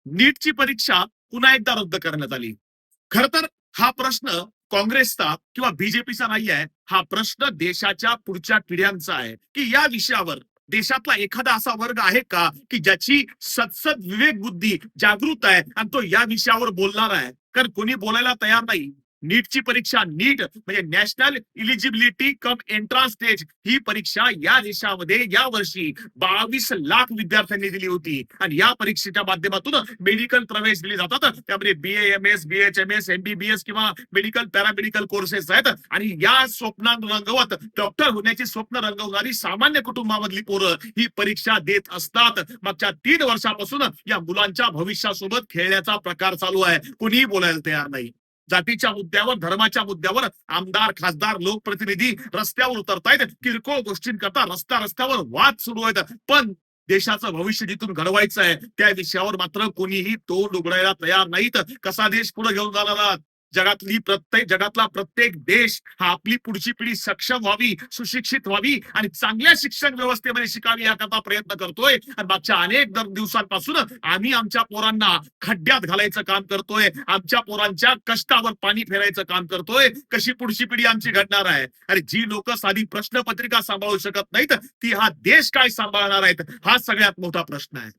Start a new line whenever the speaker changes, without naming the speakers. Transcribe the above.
नीटची परीक्षा पुन्हा एकदा रद्द करण्यात आली. खर तर हा प्रश्न काँग्रेसचा किंवा बीजेपीचा नाही आहे. हा प्रश्न देशाच्या पुढच्या पिढ्यांचा आहे, की या विषयावर देशातला एखादा असा वर्ग आहे का, की ज्याची सदसद विवेक बुद्धी जागृत आहे आणि तो या विषयावर बोलणार आहे. कारण कोणी बोलायला तयार नाही. नीटची परीक्षा, नीट म्हणजे नॅशनल इलिजिबिलिटी कम एंट्रन्स टेस्ट, ही परीक्षा या देशामध्ये या वर्षी 22 लाख विद्यार्थ्यांनी दिली होती. आणि या परीक्षेच्या माध्यमातून मेडिकल प्रवेश दिले जातात. त्यामध्ये BAMS, BHMS, MBBS किंवा मेडिकल पॅरामेडिकल कोर्सेस आहेत. आणि या स्वप्नात रंगवत डॉक्टर होण्याची स्वप्न रंगवणारी सामान्य कुटुंबामधली पोरं ही परीक्षा देत असतात. मागच्या 3 वर्षापासून या मुलांच्या भविष्यासोबत खेळण्याचा प्रकार चालू आहे. कोणीही बोलायला तयार नाही. जातीच्या मुद्द्यावर, धर्माच्या मुद्द्यावर आमदार, खासदार, लोकप्रतिनिधी रस्त्यावर उतरतायत. किरकोळ गोष्टींकरता रस्त्यावर वाद सुरू आहेत. पण देशाचं भविष्य जिथून घडवायचं आहे त्या विषयावर मात्र कोणीही तोंड उघडायला तयार नाहीत. कसा देश पुढे घेऊन जाणार आहात? जगातला प्रत्येक देश हा आपली पुढची पिढी सक्षम व्हावी, सुशिक्षित व्हावी आणि चांगल्या शिक्षण व्यवस्थेमध्ये शिकावी याकरता प्रयत्न करतोय. आणि मागच्या अनेक दिवसांपासून आम्ही आमच्या पोरांना खड्ड्यात घालायचं काम करतोय. आमच्या पोरांच्या कष्टावर पाणी फेरायचं काम करतोय. कशी पुढची पिढी आमची घडणार आहे? अरे जी लोक साधी प्रश्नपत्रिका सांभाळू शकत नाहीत, ती हा देश काय सांभाळणार आहेत? हा सगळ्यात मोठा प्रश्न आहे.